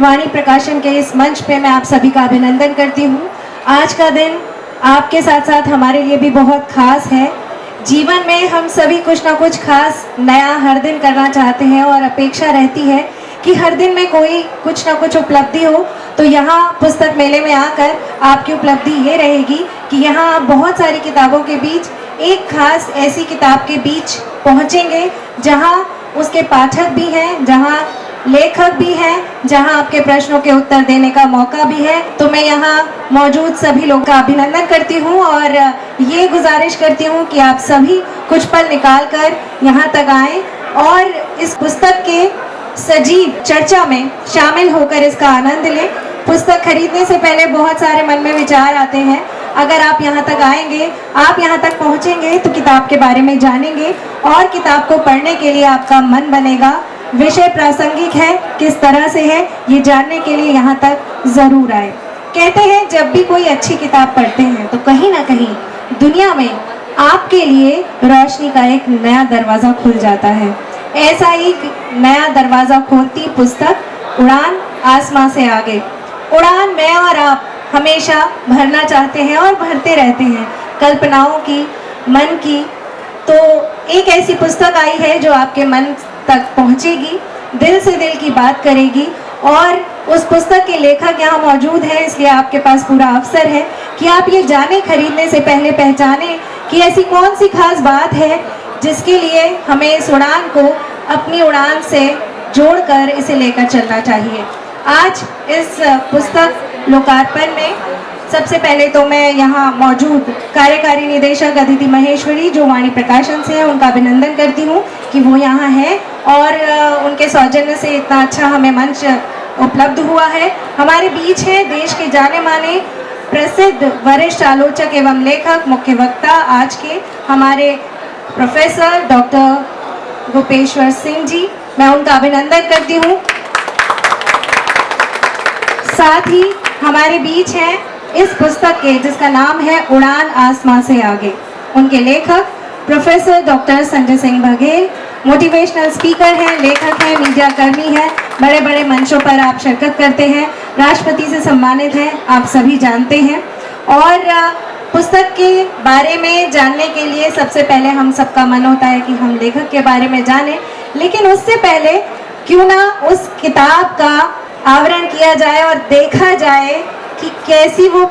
वाणी प्रकाशन के इस मंच पे मैं आप सभी का अभिनंदन करती हूँ। आज का दिन आपके साथ साथ हमारे लिए भी बहुत खास है। जीवन में हम सभी कुछ ना कुछ खास नया हर दिन करना चाहते हैं और अपेक्षा रहती है कि हर दिन में कोई कुछ ना कुछ उपलब्धि हो। तो यहाँ पुस्तक मेले में आकर आपकी उपलब्धि ये रहेगी कि यहाँ आप बहुत सारी किताबों के बीच एक खास ऐसी किताब के बीच पहुँचेंगे जहाँ उसके पाठक भी हैं, जहाँ लेखक भी हैं, जहां आपके प्रश्नों के उत्तर देने का मौका भी है। तो मैं यहाँ मौजूद सभी लोगों का अभिनंदन करती हूँ और ये गुजारिश करती हूँ कि आप सभी कुछ पल निकाल कर यहाँ तक आएं और इस पुस्तक के सजीव चर्चा में शामिल होकर इसका आनंद लें। पुस्तक खरीदने से पहले बहुत सारे मन में विचार आते हैं। अगर आप यहाँ तक आएंगे, आप यहाँ तक पहुँचेंगे तो किताब के बारे में जानेंगे और किताब को पढ़ने के लिए आपका मन बनेगा। विषय प्रासंगिक है, किस तरह से है, ये जानने के लिए यहाँ तक जरूर आए। कहते हैं जब भी कोई अच्छी किताब पढ़ते हैं तो कहीं ना कहीं दुनिया में आपके लिए रोशनी का एक नया दरवाजा खुल जाता है। ऐसा ही नया दरवाजा खोलती पुस्तक उड़ान आसमां से आगे। उड़ान मैं और आप हमेशा भरना चाहते हैं और भरते रहते हैं कल्पनाओं की, मन की। तो एक ऐसी पुस्तक आई है जो आपके मन तक पहुंचेगी, दिल से दिल की बात करेगी और उस पुस्तक के लेखक यहाँ मौजूद है। इसलिए आपके पास पूरा अवसर है कि आप ये जाने, खरीदने से पहले पहचाने कि ऐसी कौन सी खास बात है जिसके लिए हमें इस उड़ान को अपनी उड़ान से जोड़कर इसे लेकर चलना चाहिए। आज इस पुस्तक लोकार्पण में सबसे पहले तो मैं यहाँ मौजूद कार्यकारी निदेशक अदिति महेश्वरी जो वाणी प्रकाशन से हैं उनका अभिनंदन करती हूँ कि वो यहाँ हैं और उनके सौजन्य से इतना अच्छा हमें मंच उपलब्ध हुआ है। हमारे बीच है देश के जाने माने प्रसिद्ध वरिष्ठ आलोचक एवं लेखक, मुख्य वक्ता आज के हमारे प्रोफेसर डॉक्टर गोपेश्वर सिंह जी, मैं उनका अभिनंदन करती हूँ। साथ ही हमारे बीच हैं इस पुस्तक के जिसका नाम है उड़ान आसमां से आगे, उनके लेखक professor doctor Sanjay Singh Baghel, motivational speaker हैं, लेखक हैं, मीडिया कर्मी हैं, बड़े बड़े मंचों पर आप शिरकत करते हैं, राष्ट्रपति से सम्मानित हैं, आप सभी जानते हैं। और पुस्तक के बारे में जानने के लिए सबसे पहले हम सबका मन होता है कि हम लेखक के बारे में जानें, लेकिन उससे पहले क्यों ना उस किताब का आवरण किया जाए और देखा जाए कि कैसी वो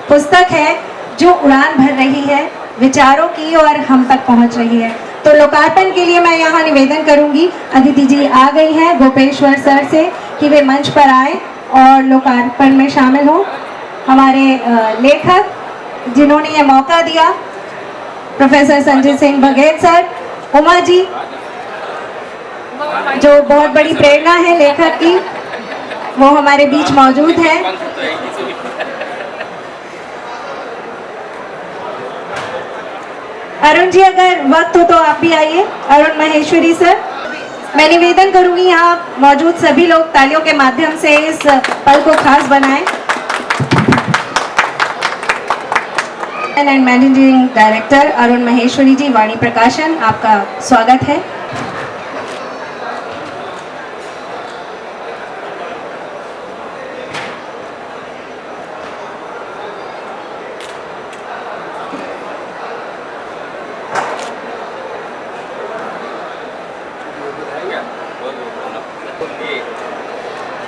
पुस्तक है जो उड़ान भर रही है विचारों की और हम तक पहुंच रही है। तो लोकार्पण के लिए मैं यहाँ निवेदन करूंगी, अदिति जी आ गई हैं गोपेश्वर सर से कि वे मंच पर आए और लोकार्पण में शामिल हों। हमारे लेखक जिन्होंने ये मौका दिया, प्रोफेसर संजय सिंह बघेल सर, उमा जी जो बहुत बड़ी प्रेरणा है लेखक की, वो हमारे बीच मौजूद हैं। अरुण जी अगर वक्त हो तो आप भी आइए। अरुण महेश्वरी सर, मैं निवेदन करूंगी यहाँ मौजूद सभी लोग तालियों के माध्यम से इस पल को खास बनाएं। And managing director Arun Maheshwari ji, Vani Prakashan, आपका स्वागत है।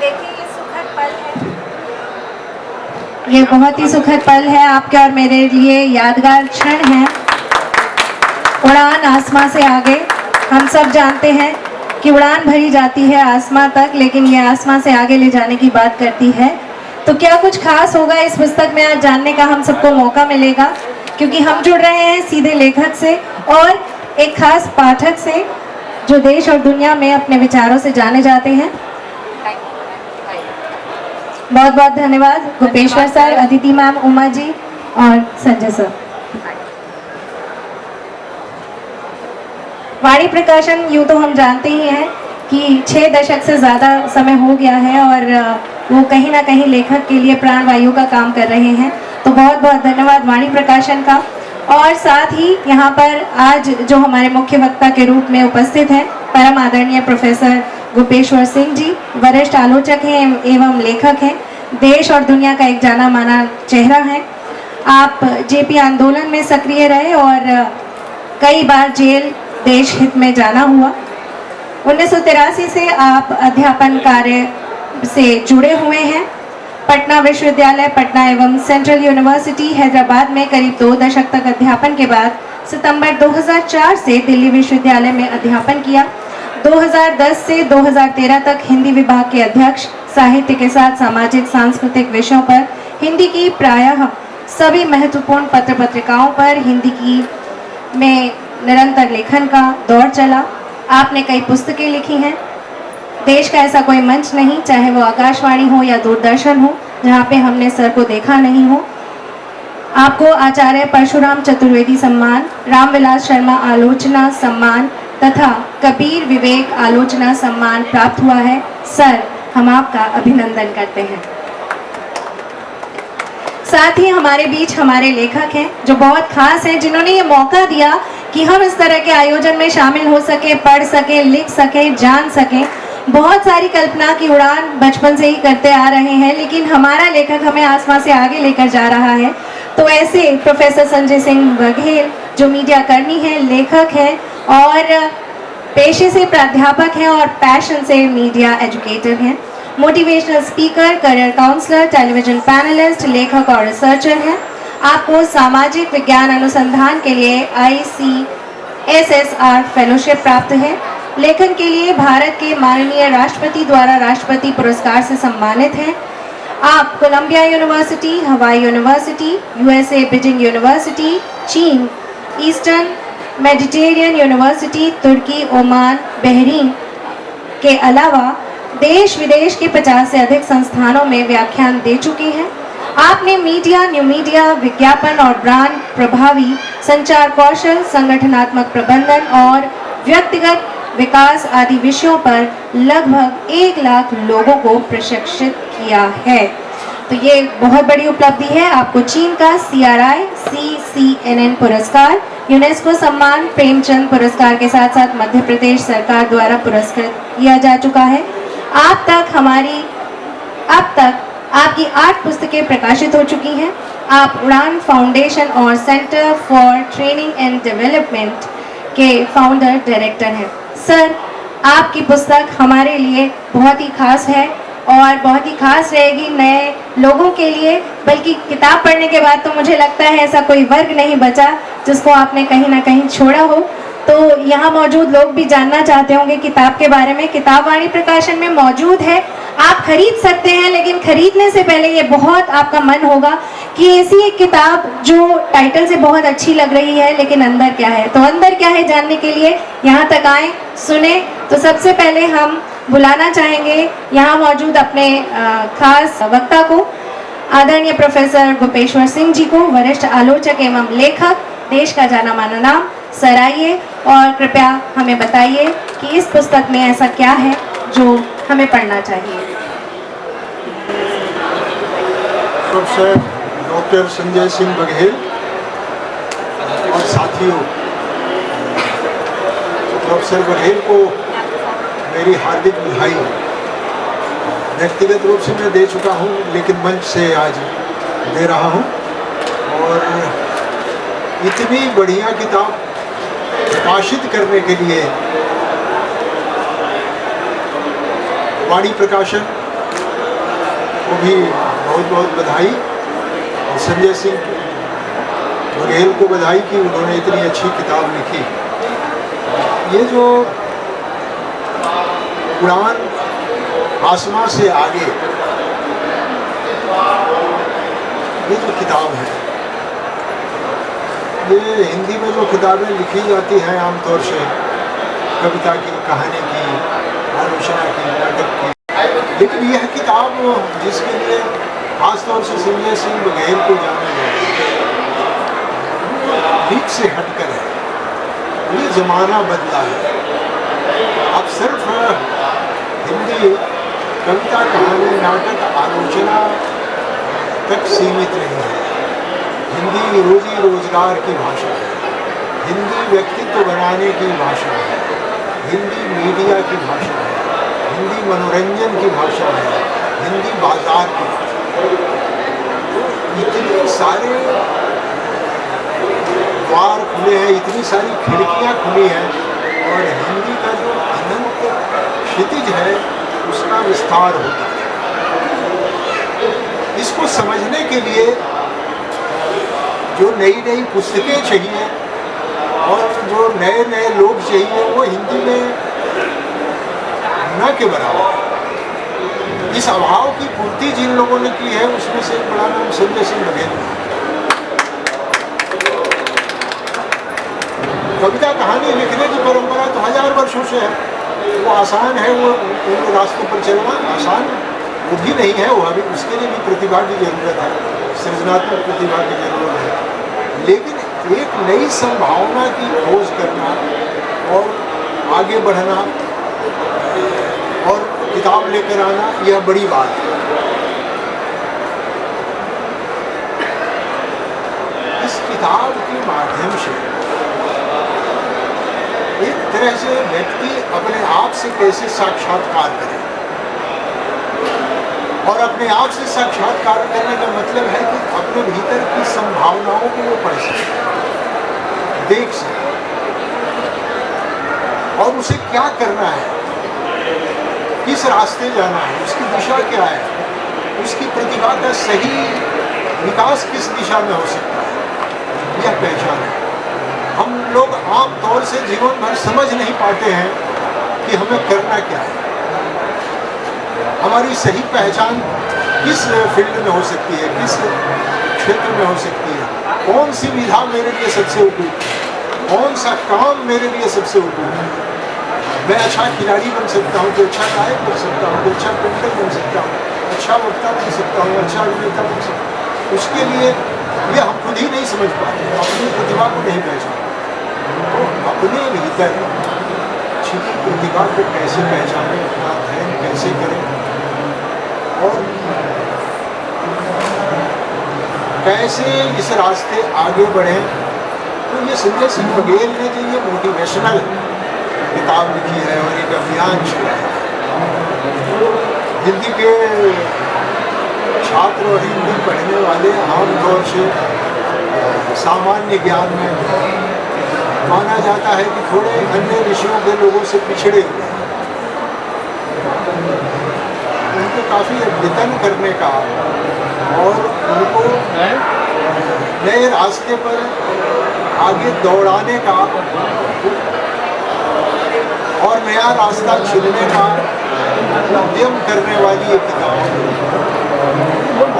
देखिए ये सुखद पल है, ये बहुत ही सुखद पल है आपके और मेरे लिए यादगार क्षण है। उड़ान आसमां से आगे, हम सब जानते हैं कि उड़ान भरी जाती है आसमां तक, लेकिन ये आसमां से आगे ले जाने की बात करती है। तो क्या कुछ खास होगा इस पुस्तक में, आज जानने का हम सबको मौका मिलेगा क्योंकि हम जुड़ रहे हैं सीधे लेखक से और एक खास पाठक से जो देश और दुनिया में अपने विचारों से जाने जाते हैं। बहुत बहुत धन्यवाद गोपेश्वर सर, अदिति मैम, उमा जी और संजय सर। वाणी प्रकाशन यूँ तो हम जानते ही हैं कि 6 दशक से ज़्यादा समय हो गया है और वो कहीं ना कहीं लेखक के लिए प्राणवायु का काम कर रहे हैं। तो बहुत बहुत धन्यवाद वाणी प्रकाशन का। और साथ ही यहाँ पर आज जो हमारे मुख्य वक्ता के रूप में उपस्थित हैं परम आदरणीय प्रोफेसर गोपेश्वर सिंह जी वरिष्ठ आलोचक हैं एवं लेखक हैं, देश और दुनिया का एक जाना माना चेहरा है। आप जेपी आंदोलन में सक्रिय रहे और कई बार जेल देश हित में जाना हुआ। 1983 से आप अध्यापन कार्य से जुड़े हुए हैं। पटना विश्वविद्यालय पटना एवं सेंट्रल यूनिवर्सिटी हैदराबाद में करीब 2 दशक तक अध्यापन के बाद सितंबर 2004 से दिल्ली विश्वविद्यालय में अध्यापन किया। 2010 से 2013 तक हिंदी विभाग के अध्यक्ष, साहित्य के साथ सामाजिक सांस्कृतिक विषयों पर हिंदी की प्रायः सभी महत्वपूर्ण पत्र पत्रिकाओं पर हिंदी की में निरंतर लेखन का दौर चला। आपने कई पुस्तकें लिखी हैं। देश का ऐसा कोई मंच नहीं, चाहे वो आकाशवाणी हो या दूरदर्शन हो, जहाँ पे हमने सर को देखा नहीं हो। आपको आचार्य परशुराम चतुर्वेदी सम्मान, रामविलास शर्मा आलोचना सम्मान तथा कबीर विवेक आलोचना सम्मान प्राप्त हुआ है। सर, हम आपका अभिनंदन करते हैं। साथ ही हमारे बीच हमारे लेखक हैं जो बहुत खास हैं, जिन्होंने ये मौका दिया कि हम इस तरह के आयोजन में शामिल हो सके, पढ़ सके, लिख सके, जान सके। बहुत सारी कल्पना की उड़ान बचपन से ही करते आ रहे हैं, लेकिन हमारा लेखक हमें आसमान से आगे लेकर जा रहा है। तो ऐसे प्रोफेसर संजय सिंह बघेल जो मीडिया कर्मी हैं, लेखक हैं और पेशे से प्राध्यापक हैं और पैशन से मीडिया एजुकेटर हैं, motivational speaker, career counsellor, television panellist, लेखक और रिसर्चर हैं। आपको सामाजिक विज्ञान अनुसंधान के लिए ICSSR फेलोशिप प्राप्त है। लेखन के लिए भारत के माननीय राष्ट्रपति द्वारा राष्ट्रपति पुरस्कार से सम्मानित हैं। आप कोलंबिया यूनिवर्सिटी, हवाई यूनिवर्सिटी, USA बीजिंग यूनिवर्सिटी, चीन ईस्टर्न मेडिटेरियन यूनिवर्सिटी, तुर्की, ओमान, बहरीन के अलावा देश विदेश के 50 से अधिक संस्थानों में व्याख्यान दे चुकी हैं। आपने मीडिया, न्यू मीडिया, विज्ञापन और ब्रांड प्रभावी संचार कौशल, संगठनात्मक प्रबंधन और व्यक्तिगत विकास आदि विषयों पर लगभग 1 लाख लोगों को प्रशिक्षित किया है। तो ये बहुत बड़ी उपलब्धि है। आपको चीन का CRI CCNN पुरस्कार, यूनेस्को सम्मान, प्रेमचंद पुरस्कार के साथ साथ मध्य प्रदेश सरकार द्वारा पुरस्कृत किया जा चुका है। अब तक आपकी 8 पुस्तकें प्रकाशित हो चुकी हैं। आप उड़ान फाउंडेशन और centre for training and development के फाउंडर डायरेक्टर हैं। सर, आपकी पुस्तक हमारे लिए बहुत ही खास है और बहुत ही खास रहेगी नए लोगों के लिए। बल्कि किताब पढ़ने के बाद तो मुझे लगता है ऐसा कोई वर्ग नहीं बचा जिसको आपने कहीं ना कहीं छोड़ा हो। तो यहाँ मौजूद लोग भी जानना चाहते होंगे किताब के बारे में। किताब वाणी प्रकाशन में मौजूद है, आप खरीद सकते हैं, लेकिन खरीदने से पहले ये बहुत आपका मन होगा कि ऐसी एक किताब जो टाइटल से बहुत अच्छी लग रही है लेकिन अंदर क्या है। तो अंदर क्या है जानने के लिए यहाँ तक आए, सुने। तो सबसे पहले हम बुलाना चाहेंगे यहाँ मौजूद अपने खास वक्ता को, आदरणीय प्रोफेसर गोपेश्वर सिंह जी को, वरिष्ठ आलोचक एवं लेखक, देश का जाना माना नाम। सर आइए और कृपया हमें बताइए कि इस पुस्तक में ऐसा क्या है जो हमें पढ़ना चाहिए। प्रोफेसर डॉक्टर संजय सिंह बघेल और साथियों, प्रोफेसर बघेल को मेरी हार्दिक बधाई। व्यक्तिगत रूप से मैं दे चुका हूँ, लेकिन मंच से आज दे रहा हूँ। और इतनी बढ़िया किताब प्रकाशित करने के लिए वाणी प्रकाशन को भी बहुत बहुत बधाई, और संजय सिंह बघेल को बधाई कि उन्होंने इतनी अच्छी किताब लिखी। ये जो उड़ान आसमां से आगे, ये जो किताब है, ये हिंदी में जो किताबें लिखी जाती हैं आमतौर से कविता की, कहानी की, आलोचना की, नाटक की, लेकिन यह किताब जिसके लिए खासतौर से संजय सिंह बघेल को जाना जाता है, ठीक से हटकर है। ये ज़माना बदला है। अब सिर्फ हिंदी कविता, कहानी, नाटक, आलोचना तक सीमित नहीं है। हिंदी रोजी रोजगार की भाषा है, हिंदी व्यक्तित्व बनाने की भाषा है, हिंदी मीडिया की भाषा है, मनोरंजन की भाषा है, हिंदी बाजार की। तो इतने सारे द्वार खुले हैं, इतनी सारी खिड़कियां खुली हैं, और हिंदी का जो अनंत क्षितिज है उसका विस्तार होता है। इसको समझने के लिए जो नई नई पुस्तकें चाहिए और जो नए नए लोग चाहिए, वो हिंदी में न के बराबर। इस अभाव की पूर्ति जिन लोगों ने की है उसमें से एक बड़ा नाम संजय सिंह बघेल। कविता कहानी लिखने की परंपरा तो 1000 वर्षों से है। वो आसान है, वो उन रास्तों पर चलना आसान वो भी नहीं है। वो अभी उसके लिए भी प्रतिभा की जरूरत है, सृजनात्मक प्रतिभा की जरूरत है। लेकिन एक नई संभावना की खोज करना और आगे बढ़ना और किताब लेकर आना, यह बड़ी बात है। इस किताब के माध्यम से एक तरह से व्यक्ति अपने आप से कैसे साक्षात्कार करे, और अपने आप से साक्षात्कार करने का मतलब है कि अपने भीतर की संभावनाओं को वो पढ़ सके, देख सके, और उसे क्या करना है, किस रास्ते जाना है, उसकी दिशा क्या है, उसकी प्रतिभा का सही विकास किस दिशा में हो सकता है, यह पहचान है। हम लोग आम तौर से जीवन भर समझ नहीं पाते हैं कि हमें करना क्या है। हमारी सही पहचान किस फील्ड में हो सकती है, किस क्षेत्र में हो सकती है, कौन सी विधा मेरे लिए सबसे उपयुक्त है, कौन सा काम मेरे लिए सबसे उपयुक्त है। मैं अच्छा खिलाड़ी बन सकता हूँ, तो अच्छा गायक बन सकता हूँ, तो अच्छा पेंटर बन सकता हूँ, अच्छा वक्ता बन सकता हूँ, अच्छा अभिनेता बन सकता हूँ। उसके लिए ये हम खुद ही नहीं समझ पाते, अपनी प्रतिभा को नहीं पहचानते। तो अपने भीतर छिपी प्रतिभा को कैसे पहचानें, अपना अध्ययन कैसे करें, और कैसे इस रास्ते आगे बढ़ें। तो ये संजय सिंह बघेल ने जो ये मोटिवेशनल किताब लिखी है और एक अभियान चला है, हिंदी के छात्र और हिंदी पढ़ने वाले आमतौर से सामान्य ज्ञान में माना जाता है कि थोड़े अन्य विषयों के लोगों से पिछड़े हुए हैं। उनको काफ़ी अद्यतन करने का और उनको नए रास्ते पर आगे दौड़ाने का और नया रास्ता चुनने का उद्यम करने वाली एक किताब है।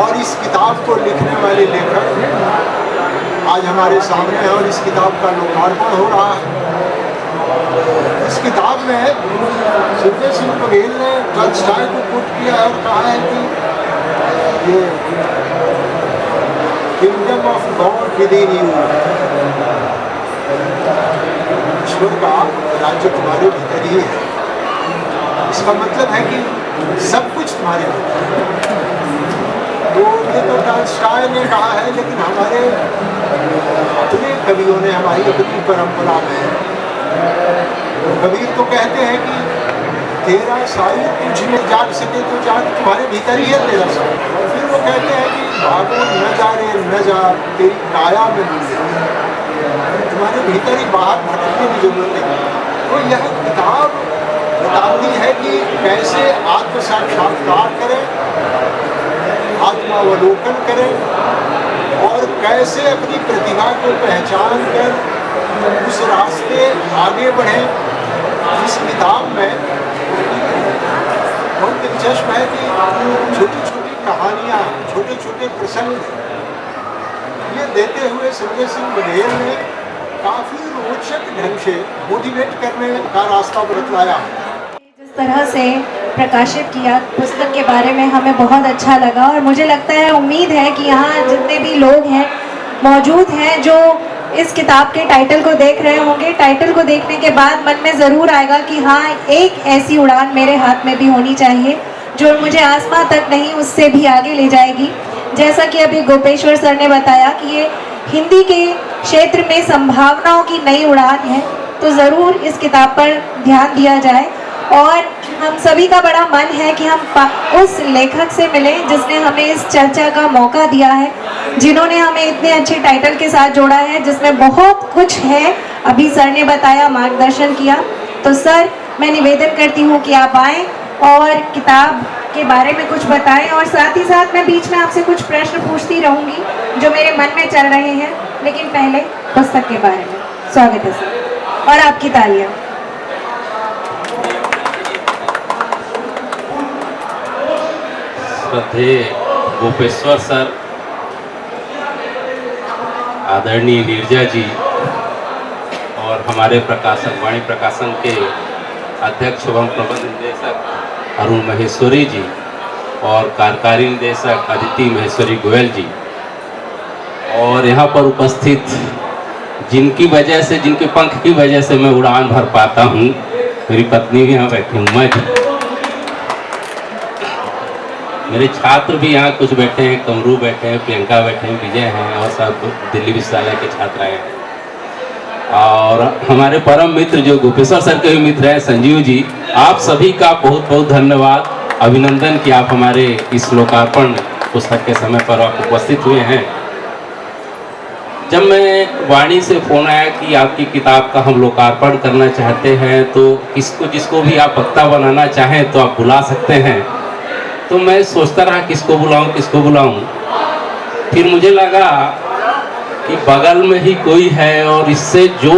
और इस किताब को लिखने वाले लेखक आज हमारे सामने है और इस किताब का लोकार्पण हो रहा है। इस किताब में संजय सिंह बघेल ने टॉल्स्टॉय को कोट किया और कहा है कि ये kingdom of God within you, ईश्वर का राज्य तुम्हारे भीतर ही है। इसका मतलब है कि सब कुछ तुम्हारे भीतर है। तो ये तो टॉल्स्टॉय ने कहा है, लेकिन हमारे अपने कवियों ने, हमारी अपनी परंपरा में कबीर तो कहते हैं कि तेरा साई तुझ में जाग सके तो जाग, तुम्हारे भीतर ही है तेरा साई। और फिर वो कहते हैं कि भागो न जा रे न जा, तेरी काया में मिल जाए, तुम्हारे भीतर ही, बाहर भटकने की जरूरत है। तो यह किताब बताती है कि कैसे आत्म साक्षात्कार करें, आत्मावलोकन करें, और कैसे अपनी प्रतिभा को पहचान कर उस रास्ते आगे बढ़ें। इस किताब में बहुत दिलचस्प है कि छोटी छोटी कहानियाँ, छोटे छोटे प्रसंग ये देते हुए संजय सिंह बघेल ने काफ़ी रोचक ढंग से मोटिवेट करने का रास्ता बतलाया। जिस तरह से प्रकाशित किया पुस्तक के बारे में हमें बहुत अच्छा लगा, और मुझे लगता है, उम्मीद है कि यहाँ जितने भी लोग हैं मौजूद हैं जो इस किताब के टाइटल को देख रहे होंगे, टाइटल को देखने के बाद मन में ज़रूर आएगा कि हाँ, एक ऐसी उड़ान मेरे हाथ में भी होनी चाहिए जो मुझे आसमां तक नहीं, उससे भी आगे ले जाएगी। जैसा कि अभी गोपेश्वर सर ने बताया कि ये हिंदी के क्षेत्र में संभावनाओं की नई उड़ान है, तो ज़रूर इस किताब पर ध्यान दिया जाए। और हम सभी का बड़ा मन है कि हम उस लेखक से मिलें जिसने हमें इस चर्चा का मौका दिया है, जिन्होंने हमें इतने अच्छे टाइटल के साथ जोड़ा है, जिसमें बहुत कुछ है, अभी सर ने बताया, मार्गदर्शन किया। तो सर, मैं निवेदन करती हूँ कि आप आएँ और किताब के बारे में कुछ बताएं, और साथ ही साथ मैं बीच में आपसे कुछ प्रश्न पूछती रहूँगी जो मेरे मन में चल रहे हैं, लेकिन पहले पुस्तक के बारे में। स्वागत है सर, और आपकी तालियाँ। श्रद्धेय गोपेश्वर सर, आदरणीय नीरजा जी और हमारे प्रकाशक वाणी प्रकाशन के अध्यक्ष एवं प्रबंध निदेशक अरुण महेश्वरी जी और कार्यकारी निदेशक अदिति महेश्वरी गोयल जी, और यहाँ पर उपस्थित जिनकी वजह से, जिनके पंख की वजह से मैं उड़ान भर पाता हूँ, मेरी पत्नी भी यहाँ बैठी हूँ, मैं मेरे छात्र भी यहाँ कुछ बैठे हैं, कमरू बैठे हैं, प्रियंका बैठे हैं, विजय हैं, और सब दिल्ली विश्वविद्यालय के छात्र हैं। और हमारे परम मित्र जो गोपेश्वर सर के भी मित्र हैं, संजीव जी, आप सभी का बहुत बहुत धन्यवाद, अभिनंदन कि आप हमारे इस लोकार्पण पुस्तक के समय पर आप उपस्थित हुए हैं। जब मैं वाणी से फ़ोन आया कि आपकी किताब का हम लोकार्पण करना चाहते हैं, तो जिसको भी आप वक्ता बनाना चाहें तो आप बुला सकते हैं। तो मैं सोचता रहा किसको बुलाऊं। फिर मुझे लगा कि बगल में ही कोई है और इससे जो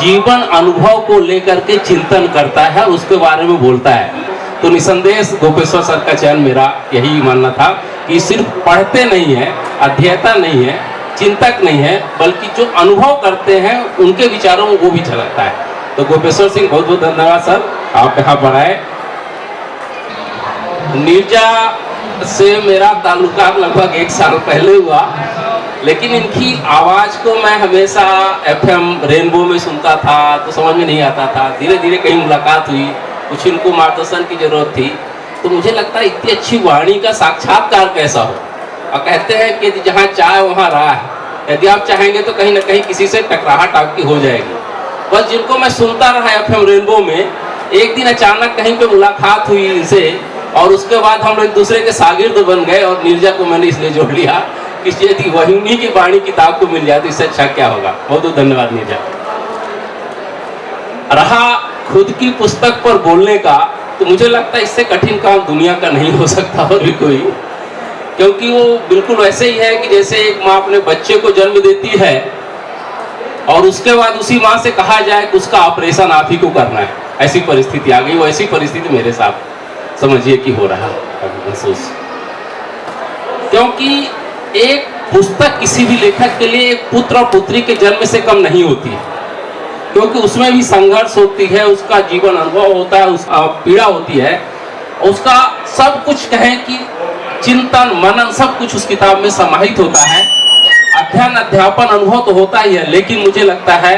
जीवन अनुभव को लेकर के चिंतन करता है, उसके बारे में बोलता है। तो निसंदेह गोपेश्वर सर का चयन मेरा यही मानना था कि सिर्फ पढ़ते नहीं है, अध्येता नहीं है, चिंतक नहीं है, बल्कि जो अनुभव करते हैं उनके विचारों में वो भी झलकता है। तो गोपेश्वर सिंह, बहुत बहुत धन्यवाद सर, आप यहाँ पर आए। नीरजा से मेरा ताल्लुका लगभग 1 साल पहले हुआ, लेकिन इनकी आवाज़ को मैं हमेशा FM रेनबो में सुनता था, तो समझ में नहीं आता था। धीरे धीरे कहीं मुलाकात हुई, कुछ इनको मार्गदर्शन की जरूरत थी, तो मुझे लगता है इतनी अच्छी वाणी का साक्षात्कार कैसा हो। और कहते हैं कि जहाँ चाय वहाँ राह है, यदि आप चाहेंगे तो कहीं ना कहीं किसी से टकराहट आपकी हो जाएगी। बस जिनको मैं सुनता रहा FM रेनबो में, एक दिन अचानक कहीं पे मुलाकात हुई इनसे, और उसके बाद हम लोग एक दूसरे के शागिर्द बन गए। और नीरजा को मैंने इसलिए जोड़ लिया कि यदि वही उन्हीं की वाणी किताब को मिल जाए तो इससे अच्छा क्या होगा। बहुत बहुत धन्यवाद नीरजा। रहा खुद की पुस्तक पर बोलने का, तो मुझे लगता है इससे कठिन काम दुनिया का नहीं हो सकता और भी कोई, क्योंकि वो बिल्कुल वैसे ही है कि जैसे एक माँ अपने बच्चे को जन्म देती है और उसके बाद उसी माँ से कहा जाए कि उसका ऑपरेशन आप ही को करना है, ऐसी परिस्थिति आ गई। वो ऐसी परिस्थिति मेरे साथ समझिए कि हो रहा है महसूस, क्योंकि एक पुस्तक किसी भी लेखक के लिए एक पुत्र और पुत्री के जन्म से कम नहीं होती है, क्योंकि उसमें भी संघर्ष होती है, उसका जीवन अनुभव होता है, उसका पीड़ा होती है, उसका सब कुछ कहें कि चिंतन मनन सब कुछ उस किताब में समाहित होता है। अध्ययन अध्यापन अनुभव तो होता ही है, लेकिन मुझे लगता है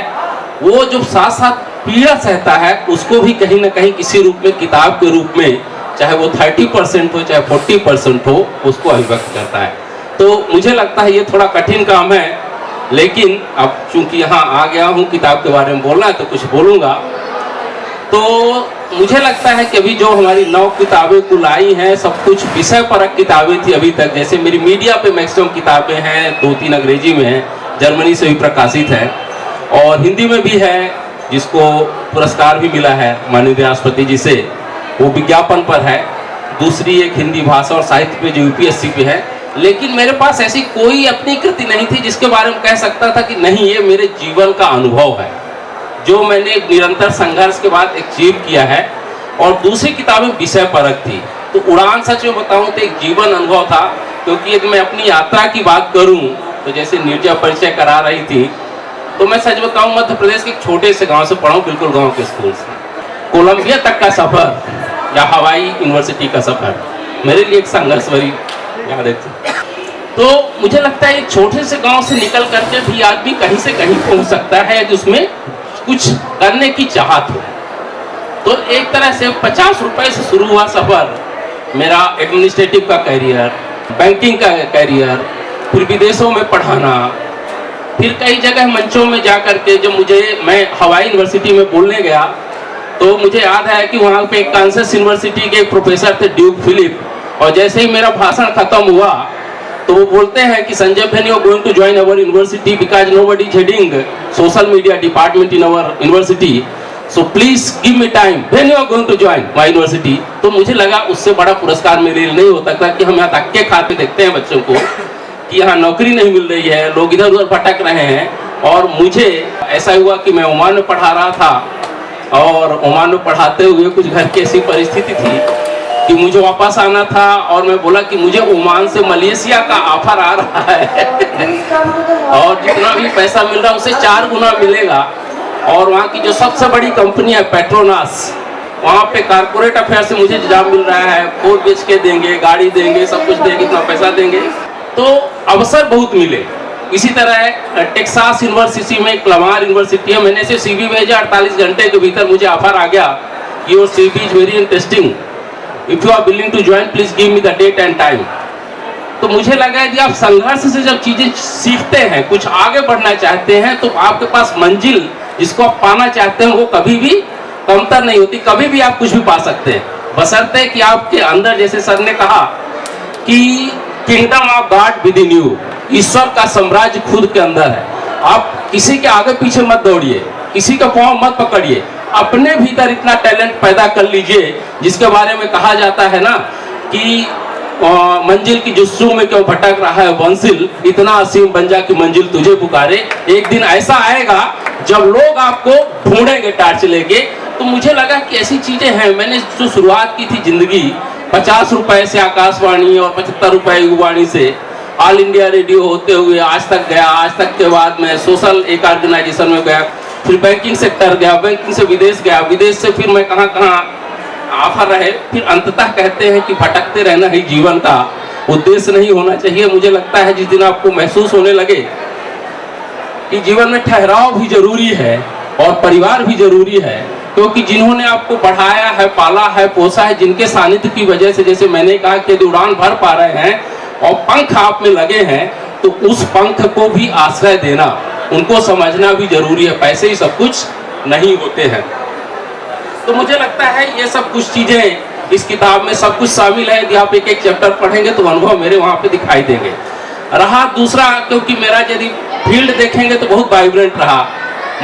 वो जो साथ साथ पीड़ा सहता है, उसको भी कहीं ना कहीं किसी रूप में किताब के रूप में, चाहे वो 30% हो चाहे 40% हो, उसको अभिव्यक्त करता है। तो मुझे लगता है ये थोड़ा कठिन काम है, लेकिन अब चूंकि यहाँ आ गया हूँ किताब के बारे में बोलना है तो कुछ बोलूँगा। तो मुझे लगता है कि अभी जो हमारी 9 किताबें कुल आई हैं, सब कुछ विषय परक किताबें थी अभी तक। जैसे मेरी मीडिया पे मैक्सिमम किताबें हैं, 2-3 अंग्रेजी में हैं, जर्मनी से भी प्रकाशित है, और हिंदी में भी है, जिसको पुरस्कार भी मिला है माननीय राष्ट्रपति जी से, वो विज्ञापन पर है। दूसरी एक हिंदी भाषा और साहित्य पे जो UPSC पे है। लेकिन मेरे पास ऐसी कोई अपनी कृति नहीं थी जिसके बारे में कह सकता था कि नहीं, ये मेरे जीवन का अनुभव है, जो मैंने निरंतर संघर्ष के बाद अचीव किया है। और दूसरी किताबें विषय परक थी। तो उड़ान सच में बताऊं तो एक जीवन अनुभव था, क्योंकि यदि मैं अपनी यात्रा की बात करूं तो जैसे नीरजा परिचय करा रही थी, तो मैं सच बताऊं मध्य प्रदेश के एक छोटे से गांव से पढ़ा हूं, बिल्कुल गांव के स्कूल से। कोलंबिया तक का सफर या हवाई यूनिवर्सिटी का सफर मेरे लिए एक संघर्ष भरी यादें थी। तो मुझे लगता है एक छोटे से गांव से निकल करके भी आदमी कहीं से कहीं पहुंच सकता है यदि उसमें कुछ करने की चाहत हो। तो एक तरह से 50 रुपए से शुरू हुआ सफर मेरा, एडमिनिस्ट्रेटिव का कैरियर, बैंकिंग का कैरियर, फिर विदेशों में पढ़ाना, फिर कई जगह मंचों में जा करके जब मैं हवाई यूनिवर्सिटी में बोलने गया तो मुझे याद है कि वहाँ पे कांसस यूनिवर्सिटी के एक प्रोफेसर थे ड्यूक फिलिप, और जैसे ही मेरा भाषण खत्म हुआ तो वो बोलते हैं कि Sanjay when you are going to join our university because nobody is heading social media department in our university, so please give me time when you are going to join my university. तो मुझे लगा उससे बड़ा पुरस्कार मेरे लिए नहीं हो सकता कि हम यहाँ धक्के खाते देखते हैं बच्चों को कि यहाँ नौकरी नहीं मिल रही है, लोग इधर उधर भटक रहे हैं। और मुझे ऐसा हुआ कि मैं ओमान में पढ़ा रहा था और ओमान में पढ़ाते हुए कुछ घर की ऐसी परिस्थिति थी कि मुझे वापस आना था, और मैं बोला कि मुझे ओमान से मलेशिया का ऑफर आ रहा है और जितना भी पैसा मिल रहा है उससे 4 गुना मिलेगा, और वहाँ की जो सबसे बड़ी कंपनी है पेट्रोनास, वहाँ पे कारपोरेट अफेयर से मुझे जॉब मिल रहा है, 4 BHK देंगे, गाड़ी देंगे, सब कुछ देंगे, इतना पैसा देंगे, तो अवसर बहुत मिले। इसी तरह टेक्सास यूनिवर्सिटी में क्लमार यूनिवर्सिटी है, मैंने सिर्फ CV भेजा, 48 घंटे के भीतर मुझे ऑफर आ गया कि your CV is very interesting, if you are willing to join please give me the date and time. तो मुझे लगा कि आप संघर्ष से जब चीजें सीखते हैं, कुछ आगे बढ़ना चाहते हैं, तो आपके पास मंजिल जिसको आप पाना चाहते हैं वो कभी भी कमतर नहीं होती, कभी भी आप कुछ भी पा सकते हैं, बशर्ते कि आपके अंदर, जैसे सर ने कहा कि kingdom of God within you, ईश्वर का साम्राज्य खुद के अंदर है। आप किसी के आगे पीछे मत दौड़िए, किसी का पांव मत पकड़िए, अपने भीतर इतना टैलेंट पैदा कर लीजिए जिसके बारे में कहा जाता है ना कि मंजिल की जुस्सू में क्यों भटक रहा है बंसिल, इतना असीम बन जा कि मंजिल तुझे पुकारे। एक दिन ऐसा आएगा जब लोग आपको ढूंढेंगे टार्च लेके। तो मुझे लगा कि ऐसी चीजें हैं। मैंने जो शुरुआत की थी जिंदगी 50 रुपए से आकाशवाणी और 75 रुपए युवाणी से ऑल इंडिया रेडियो होते हुए आज तक गया। आज तक के बाद मैं सोशल एक ऑर्गेनाइजेशन में गया, फिर बैंकिंग सेक्टर गया, बैंकिंग से विदेश गया, विदेश से फिर मैं कहाँ ऑफर रहे, फिर अंततः कहते हैं कि भटकते रहना ही जीवन का उद्देश्य नहीं होना चाहिए। मुझे लगता है जिस दिन आपको महसूस होने लगे कि जीवन में ठहराव भी जरूरी है और परिवार भी जरूरी है, क्योंकि जिन्होंने आपको बढ़ाया है, पाला है, पोसा है, जिनके सानिध्य की वजह से, जैसे मैंने कहा कि यदि उड़ान भर पा रहे हैं और पंख आप में लगे हैं तो उस पंख को भी आश्रय देना, उनको समझना भी जरूरी है। पैसे ही सब कुछ नहीं होते हैं। तो मुझे लगता है ये सब कुछ चीजें इस किताब में सब कुछ शामिल है। यदि आप एक एक चैप्टर पढ़ेंगे तो अनुभव मेरे वहाँ पे दिखाई देंगे। रहा दूसरा, क्योंकि मेरा यदि फील्ड देखेंगे तो बहुत वाइब्रेंट रहा,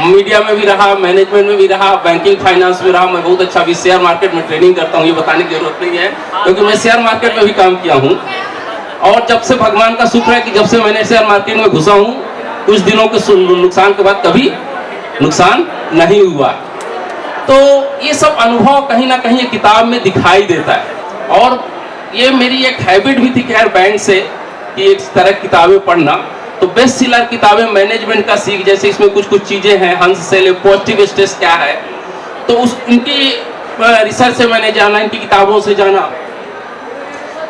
मीडिया में भी रहा, मैनेजमेंट में भी रहा, बैंकिंग फाइनेंस में रहा। मैं बहुत अच्छा भी शेयर मार्केट में ट्रेनिंग करता हूँ, ये बताने की जरूरत नहीं है क्योंकि मैं शेयर मार्केट में भी काम किया हूँ। और जब से भगवान का शुक्र है कि जब से मैंने शेयर मार्केट में घुसा हूँ, कुछ दिनों के नुकसान के बाद कभी नुकसान नहीं हुआ। तो ये सब अनुभव कहीं ना कहीं किताब में दिखाई देता है। और ये मेरी एक हैबिट भी थी खैर बैंक से कि एक तरह किताबें पढ़ना। तो बेस्ट सेलर किताबें मैनेजमेंट का सीख, जैसे इसमें कुछ कुछ चीजें हैं, हंस सेल, पॉजिटिव स्ट्रेस क्या है, तो उस इनकी रिसर्च से मैंने जाना, इनकी किताबों से जाना।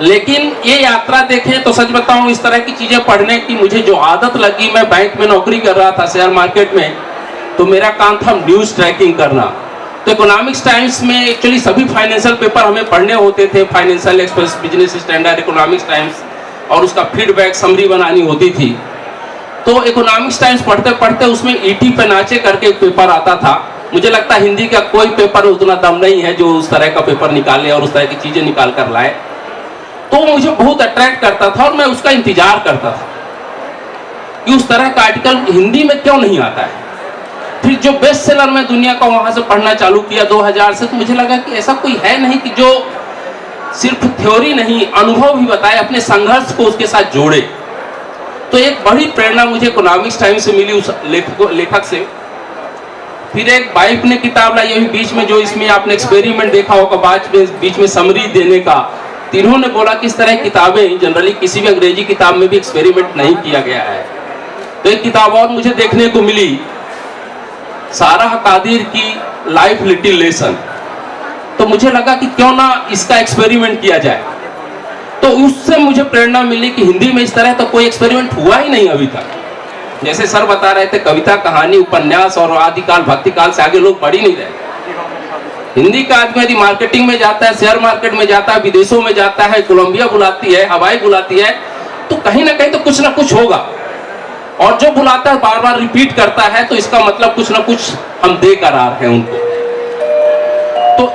लेकिन ये यात्रा देखें तो सच बताऊं, इस तरह की चीजें पढ़ने की मुझे जो आदत लगी, मैं बैंक में नौकरी कर रहा था शेयर मार्केट में, तो मेरा काम था न्यूज ट्रैकिंग करना। तो इकोनॉमिक्स टाइम्स में एक्चुअली सभी फाइनेंशियल पेपर हमें पढ़ने होते थे, financial express, business standard, economics times, और उसका फीडबैक समरी बनानी होती थी। तो इकोनॉमिक्स टाइम्स पढ़ते पढ़ते उसमें ईटी पे नाचे करके एक पेपर आता था। मुझे लगता है हिंदी का कोई पेपर उतना दम नहीं है जो उस तरह का पेपर निकाले और उस तरह की चीजें निकाल कर लाए। तो मुझे बहुत अट्रैक्ट करता था और मैं उसका इंतजार करता था कि उस तरह का आर्टिकल हिंदी में क्यों नहीं आता है। फिर जो बेस्ट सेलर में दुनिया का वहां से पढ़ना चालू किया 2000 से, तो मुझे लगा कि ऐसा कोई है नहीं कि जो सिर्फ थ्योरी नहीं, अनुभव भी बताए, अपने संघर्ष को उसके साथ जोड़े। तो एक बड़ी प्रेरणा मुझे इकोनॉमिक्स टाइम्स से मिली उस लेखक से। फिर एक बाइक ने किताब लाई अभी बीच में, जो इसमें आपने एक्सपेरिमेंट देखा होगा बीच में समरी देने का। तीनों ने बोला कि इस तरह की किताबें जनरली किसी भी अंग्रेजी किताब में भी एक्सपेरिमेंट नहीं किया गया है। तो एक किताब और मुझे देखने को मिली, सारा कादिर की लाइफ लिटिल लेसन। तो मुझे लगा कि क्यों ना इसका एक्सपेरिमेंट किया जाए। तो उससे मुझे प्रेरणा मिली कि हिंदी में इस तरह तो कोई एक्सपेरिमेंट हुआ ही नहीं अभी तक। जैसे सर बता रहे थे, कविता, कहानी, उपन्यास और आदिकाल, भक्तिकाल से आगे लोग पढ़ ही नहीं रहे। हिंदी का आदमी यदि मार्केटिंग में जाता है, शेयर मार्केट में जाता है, विदेशों में जाता है, कोलंबिया बुलाती है, हवाई बुलाती है, तो कहीं ना कहीं तो कुछ ना कुछ होगा। और जो बुलाता है बार बार रिपीट करता है, तो इसका मतलब कुछ ना कुछ हम दे कर आ रहे हैं उनको।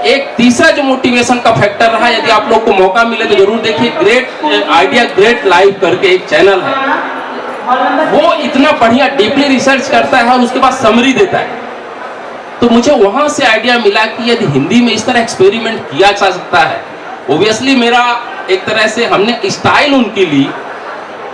एक तीसरा जो मोटिवेशन का फैक्टर रहा, यदि आप लोग को मौका मिले तो जरूर देखिए, ग्रेट आइडिया ग्रेट लाइफ करके एक चैनल है, वो इतना बढ़िया डीपली रिसर्च करता है और उसके बाद समरी देता है। तो मुझे वहां से आइडिया मिला कि यदि हिंदी में इस तरह एक्सपेरिमेंट किया जा सकता है, ओबियसली मेरा एक तरह से हमने स्टाइल उनकी ली,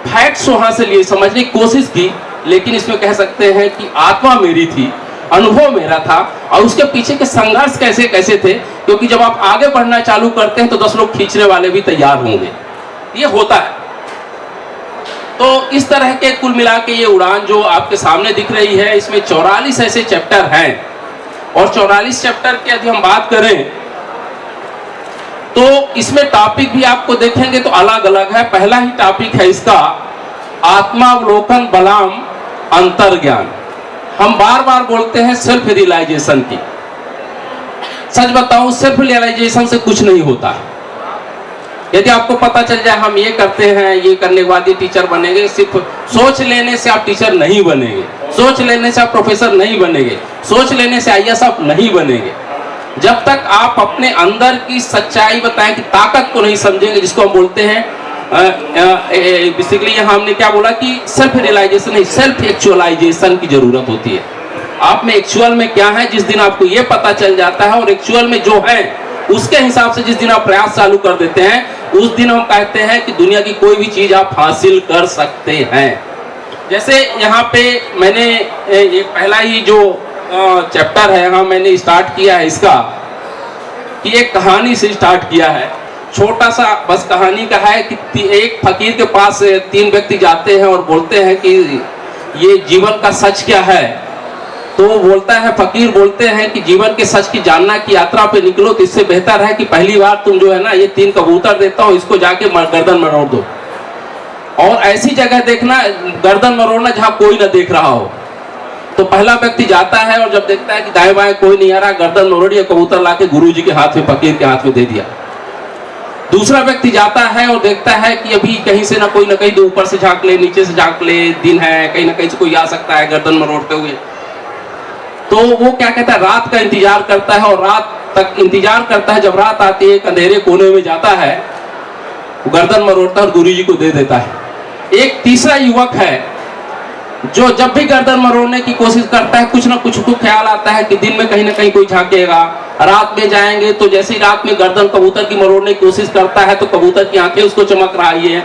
फैक्ट्स वहां से लिए, समझने की कोशिश की, लेकिन इसमें कह सकते हैं कि आत्मा मेरी थी, अनुभव मेरा था, और उसके पीछे के संघर्ष कैसे कैसे थे, क्योंकि जब आप आगे बढ़ना चालू करते हैं तो 10 लोग खींचने वाले भी तैयार होंगे, ये होता है। तो इस तरह के कुल मिला के ये उड़ान जो आपके सामने दिख रही है, इसमें 44 ऐसे चैप्टर हैं, और 44 चैप्टर की यदि हम बात करें तो इसमें टॉपिक भी आपको देखेंगे तो अलग अलग है। पहला ही टॉपिक है इसका आत्मावलोकन बनाम अंतर्ज्ञान। हम बार बार बोलते हैं सेल्फ रियलाइजेशन की, सच बताऊं सेल्फ रियलाइजेशन से कुछ नहीं होता। यदि आपको पता चल जाए हम ये करते हैं, ये करने के बाद ये टीचर बनेंगे, सिर्फ सोच लेने से आप टीचर नहीं बनेंगे, सोच लेने से आप प्रोफेसर नहीं बनेंगे, सोच लेने से आईएएस आप नहीं बनेंगे। जब तक आप अपने अंदर की सच्चाई बताएं कि ताकत को नहीं समझेंगे, जिसको हम बोलते हैं बेसिकली यहाँ हमने क्या बोला कि सेल्फ रियलाइजेशन नहीं, सेल्फ एक्चुअलाइजेशन की जरूरत होती है। आप में एक्चुअल में क्या है, जिस दिन आपको ये पता चल जाता है और एक्चुअल में जो है उसके हिसाब से जिस दिन आप प्रयास चालू कर देते हैं, उस दिन हम कहते हैं कि दुनिया की कोई भी चीज आप हासिल कर सकते हैं। जैसे यहाँ पे मैंने ये पहला ही जो चैप्टर है, हाँ मैंने स्टार्ट किया है इसका कि एक कहानी से स्टार्ट किया है, छोटा सा बस कहानी का है कि एक फकीर के पास 3 व्यक्ति जाते हैं और बोलते हैं कि ये जीवन का सच क्या है। तो वो बोलता है, फकीर बोलते हैं कि जीवन के सच की जानना की यात्रा पे निकलो, तो इससे बेहतर है कि पहली बार तुम जो है ना ये 3 कबूतर देता हो, इसको जाके गर्दन मरोड़ दो, और ऐसी जगह देखना गर्दन मरोड़ना जहाँ कोई ना देख रहा हो। तो पहला व्यक्ति जाता है और जब देखता है कि दाएं बाएं कोई नहीं आ रहा, गर्दन मरोड़ी, कबूतर लाके गुरुजी के हाथ में, फकीर के हाथ में दे दिया। दूसरा व्यक्ति जाता है और देखता है कि अभी कहीं से ना कहीं तो ऊपर से झांक ले, नीचे से झांक ले, दिन है, कहीं ना कहीं से कोई आ सकता है गर्दन मरोड़ते हुए। तो वो क्या कहता है, रात का इंतजार करता है, और रात तक इंतजार करता है। जब रात आती है, एक अंधेरे कोने में जाता है, गर्दन मरोड़ता है और गुरुजी को दे देता है। एक तीसरा युवक है जो जब भी गर्दन मरोड़ने की कोशिश करता है, कुछ ना कुछ को ख्याल आता है कि दिन में कहीं ना कहीं कोई झांकेगा, रात में जाएंगे तो जैसे ही रात में गर्दन कबूतर की मरोड़ने की कोशिश करता है तो कबूतर की आंखें उसको चमक रही है।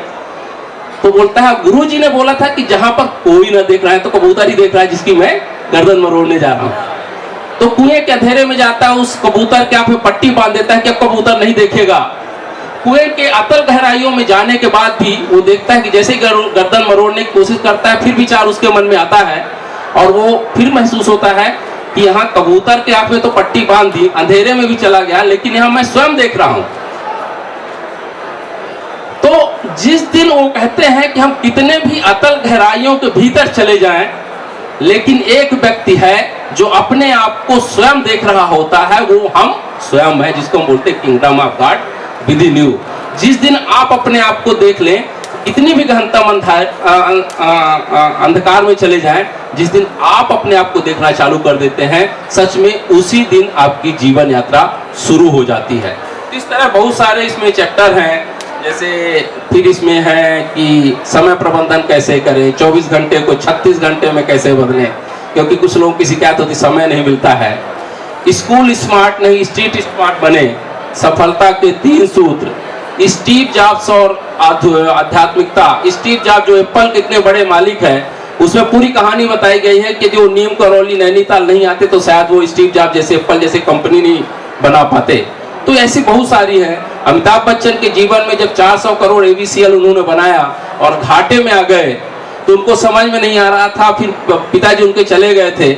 तो बोलता है, गुरुजी ने बोला था कि जहां पर कोई ना देख रहा है तो कबूतर ही देख रहा है जिसकी मैं गर्दन मरोड़ने जा रहा हूं। तो कुएं के अंधेरे में जाता है, उस कबूतर के आंख में पट्टी बांध देता है कि अब कबूतर नहीं देखेगा। कुएं के अतल गहराइयों में जाने के बाद भी वो देखता है कि जैसे ही गर्दन मरोड़ने की कोशिश करता है, फिर विचार उसके मन में आता है और वो फिर महसूस होता है कि यहाँ कबूतर के आंख में तो पट्टी बांध दी, अंधेरे में भी चला गया, लेकिन यहाँ मैं स्वयं देख रहा हूं। तो जिस दिन वो कहते हैं कि हम कितने भी अतल गहराइयों के भीतर चले जाएं, लेकिन एक व्यक्ति है जो अपने आप को स्वयं देख रहा होता है, वो हम स्वयं है, जिसको हम बोलते हैं kingdom of God within you. जिस दिन आप अपने आप को देख लें, कितनी भी गहनता अंधकार में चले जाएं, जिस दिन आप अपने आप को देखना चालू कर देते हैं, सच में उसी दिन आपकी जीवन यात्रा शुरू हो जाती है। इस तरह बहुत सारे इसमें चैप्टर हैं। जैसे फिर इसमें है कि समय प्रबंधन कैसे करें, 24 घंटे को 36 घंटे में कैसे बदलें, क्योंकि कुछ लोगों की शिकायत होती समय नहीं मिलता है। स्कूल स्मार्ट नहीं, स्ट्रीट स्मार्ट बने, सफलता के 3 सूत्र। स्टीव जॉब्स और आध्यात्मिकता। स्टीव जॉब्स जो एप्पल के इतने बड़े मालिक हैं, उसमें पूरी कहानी बताई गई है कि जो नीम करौली नैनीताल नहीं आते तो शायद वो स्टीव जॉब्स जैसे एप्पल जैसे कंपनी नहीं बना पाते। तो ऐसी बहुत सारी है। अमिताभ बच्चन के जीवन में जब 400 करोड़ ABCL उन्होंने बनाया और घाटे में आ गए तो उनको समझ में नहीं आ रहा था, फिर पिताजी उनके चले गए थे।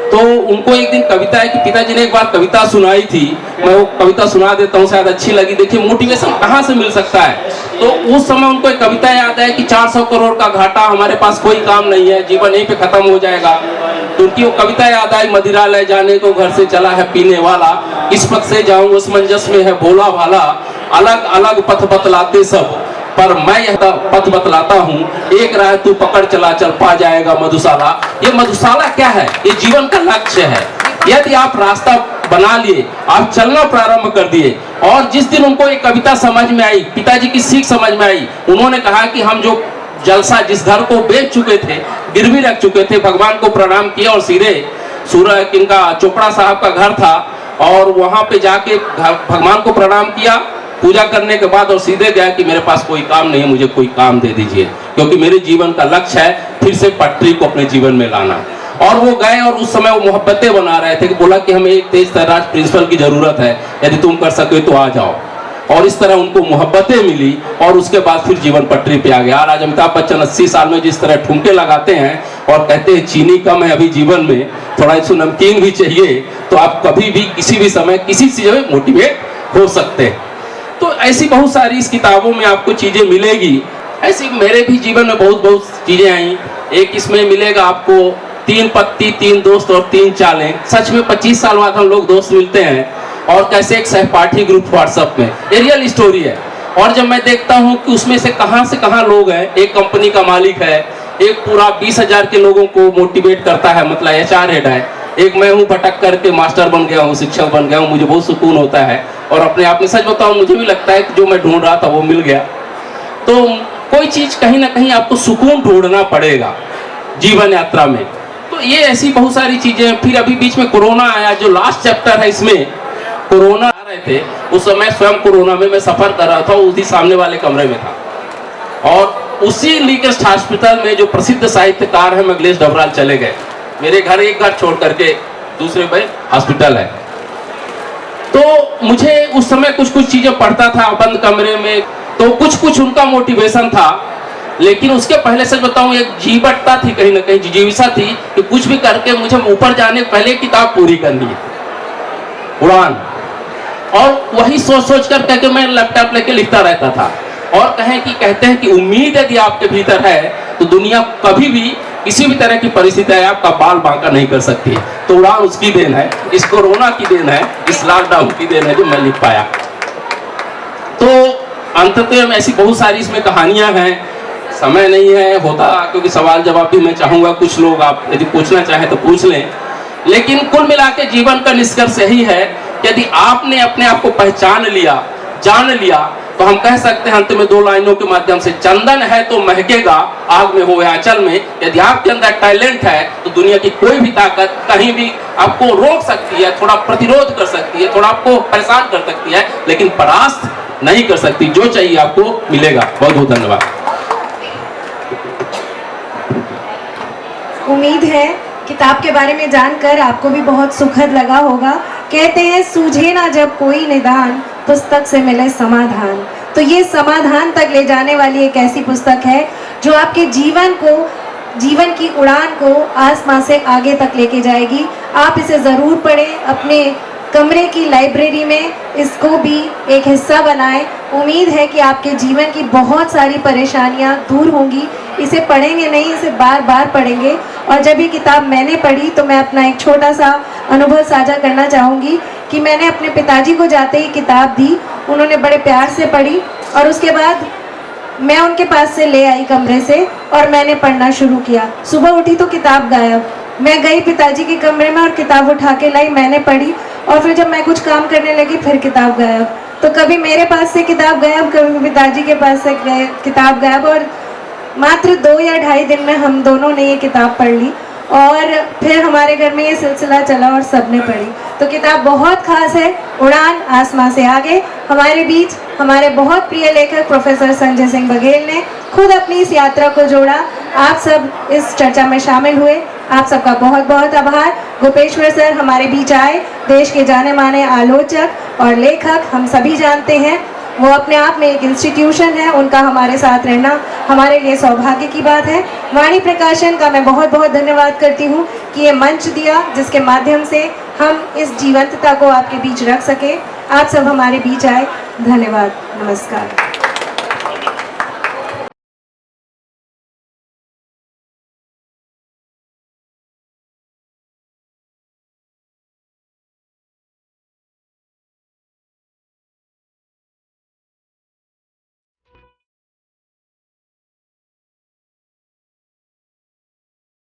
तो उनको एक दिन कविता है कि पिताजी ने एक बार कविता सुनाई थी, मैं वो कविता सुना देता हूँ, शायद अच्छी लगी। देखिए मोटिवेशन कहाँ से मिल सकता है। तो उस समय उनको एक कविता याद है कि 400 करोड़ का घाटा, हमारे पास कोई काम नहीं है, जीवन यहीं पे खत्म हो जाएगा। तो उनकी वो कविता याद आई, मदिरा ले जाने को घर से चला है पीने वाला, किस्मत से जाऊं उस मंजस में है भोला भाला, अलग अलग पथ बतलाते सब पर मैं यह पथ बतलाता हूँ, एक राह तू पकड़ चला चल पा जाएगा मधुशाला। ये मधुशाला क्या है? ये जीवन का लक्ष्य है। यदि आप रास्ता बना लिए, आप चलना प्रारंभ कर दिए। और जिस दिन उनको एक कविता समझ में आई, पिताजी की सीख समझ में आई, उन्होंने कहा कि हम जो जलसा, जिस घर को बेच चुके थे, गिरवी रख चुके थे, भगवान को प्रणाम किया और सीधे सूरज इनका चोपड़ा साहब का घर था और वहां पे जाके भगवान को प्रणाम किया, पूजा करने के बाद और सीधे गया कि मेरे पास कोई काम नहीं है, मुझे कोई काम दे दीजिए, क्योंकि मेरे जीवन का लक्ष्य है फिर से पटरी को अपने जीवन में लाना। और वो गए और उस समय वो मोहब्बतें बना रहे थे कि बोला कि हमें एक तेज तर्रार प्रिंसिपल की जरूरत है, यदि तुम कर सके तो आ जाओ। और इस तरह उनको मोहब्बतें मिली और उसके बाद फिर जीवन पटरी पे आ गया। आज अमिताभ बच्चन 80 साल में जिस तरह ठुमके लगाते हैं और कहते हैं चीनी कम है अभी जीवन में, थोड़ा इसको नमकीन भी चाहिए, तो आप कभी भी किसी भी समय किसी चीज में मोटिवेट हो सकते हैं। तो ऐसी बहुत सारी इस किताबों में आपको चीजें मिलेगी। ऐसी मेरे भी जीवन में बहुत चीजें आई। एक इसमें मिलेगा आपको 3 पत्ती, 3 दोस्त और 3 चालें। सच में 25 साल बाद हम लोग दोस्त मिलते हैं और कैसे एक सहपाठी ग्रुप व्हाट्सएप में, ये रियल स्टोरी है। और जब मैं देखता हूँ कि उसमें से कहाँ लोग हैं, एक कंपनी का मालिक है, एक पूरा 20,000 के लोगों को मोटिवेट करता है, मतलब HR हेड है, एक मैं हूँ भटक करके मास्टर बन गया हूँ, शिक्षक बन गया हूँ, मुझे बहुत सुकून होता है। और अपने आप में सच बताऊँ, मुझे भी लगता है कि जो मैं ढूंढ रहा था वो मिल गया। तो कोई चीज कहीं ना कहीं आपको सुकून ढूंढना पड़ेगा जीवन यात्रा में। तो ये ऐसी बहुत सारी चीजें। फिर अभी बीच में कोरोना आया, जो लास्ट चैप्टर है इसमें, कोरोना आ रहे थे उस समय, स्वयं कोरोना में मैं सफर कर रहा था, उसी सामने वाले कमरे में था। और उसी लीकेस्ट हॉस्पिटल में जो प्रसिद्ध साहित्यकार है मंगलेश डबराल चले गए। मेरे घर एक घर छोड़ करके दूसरे पे हॉस्पिटल है। तो मुझे उस समय कुछ चीजें पढ़ता था बंद कमरे में, तो कुछ उनका मोटिवेशन था। लेकिन उसके पहले सच बताऊं, एक जीवटता थी, कहीं ना कहीं जिजीविसा थी कि कुछ भी करके मुझे ऊपर जाने पहले किताब पूरी करनी है, उड़ान। और वही सोच कर मैं लैपटॉप लेके लिखता रहता था। और कहते हैं कि उम्मीद यदि आपके भीतर है तो दुनिया कभी भी किसी भी तरह की परिस्थिति है आपका बाल बांका नहीं कर सकती है। तो उड़ान उसकी देन है, इस कोरोना की देन है, इस लॉकडाउन की देन है जो मैं लिख पाया। तो अंततः ऐसी बहुत सारी इसमें कहानियां हैं, समय नहीं है होता, क्योंकि सवाल जवाब भी मैं चाहूंगा कुछ लोग आप यदि पूछना चाहें तो पूछ लें। लेकिन कुल मिला के जीवन का निष्कर्ष यही है कि यदि आपने अपने आप को पहचान लिया, जान लिया, तो हम कह सकते हैं अंत में 2 लाइनों के माध्यम से, चंदन है तो महकेगा आग में हो या आंचल में। यदि आपके अंदर टैलेंट है तो दुनिया की कोई भी ताकत कहीं भी आपको रोक सकती है, थोड़ा प्रतिरोध कर सकती है, थोड़ा आपको परेशान कर सकती है, लेकिन परास्त नहीं कर सकती। जो चाहिए आपको मिलेगा। बहुत बहुत धन्यवाद। उम्मीद है किताब के बारे में जानकर आपको भी बहुत सुखद लगा होगा। कहते हैं सूझे ना जब कोई निदान, पुस्तक से मिले समाधान। तो ये समाधान तक ले जाने वाली एक ऐसी पुस्तक है जो आपके जीवन की उड़ान को आसमान से आगे तक लेके जाएगी। आप इसे ज़रूर पढ़ें, अपने कमरे की लाइब्रेरी में इसको भी एक हिस्सा बनाएं। उम्मीद है कि आपके जीवन की बहुत सारी परेशानियां दूर होंगी। इसे पढ़ेंगे नहीं, इसे बार बार पढ़ेंगे। और जब ये किताब मैंने पढ़ी तो मैं अपना एक छोटा सा अनुभव साझा करना चाहूँगी कि मैंने अपने पिताजी को जाते ही किताब दी, उन्होंने बड़े प्यार से पढ़ी और उसके बाद मैं उनके पास से ले आई कमरे से और मैंने पढ़ना शुरू किया। सुबह उठी तो किताब गायब। मैं गई पिताजी के कमरे में और किताब उठा के लाई, मैंने पढ़ी और फिर जब मैं कुछ काम करने लगी फिर किताब गायब। तो कभी मेरे पास से किताब गायब, कभी पिताजी के पास से किताब गायब। और मात्र 2 या 2.5 दिन में हम दोनों ने ये किताब पढ़ ली और फिर हमारे घर में ये सिलसिला चला और सबने पढ़ी। तो किताब बहुत खास है, उड़ान आसमां से आगे। हमारे बीच हमारे बहुत प्रिय लेखक प्रोफेसर संजय सिंह बघेल ने खुद अपनी इस यात्रा को जोड़ा। आप सब इस चर्चा में शामिल हुए, आप सबका बहुत बहुत आभार। गोपेश्वर सर हमारे बीच आए, देश के जाने माने आलोचक और लेखक, हम सभी जानते हैं वो अपने आप में एक इंस्टीट्यूशन है। उनका हमारे साथ रहना हमारे लिए सौभाग्य की बात है। वाणी प्रकाशन का मैं बहुत बहुत धन्यवाद करती हूँ कि ये मंच दिया जिसके माध्यम से हम इस जीवंतता को आपके बीच रख सके। आप सब हमारे बीच आए, धन्यवाद, नमस्कार।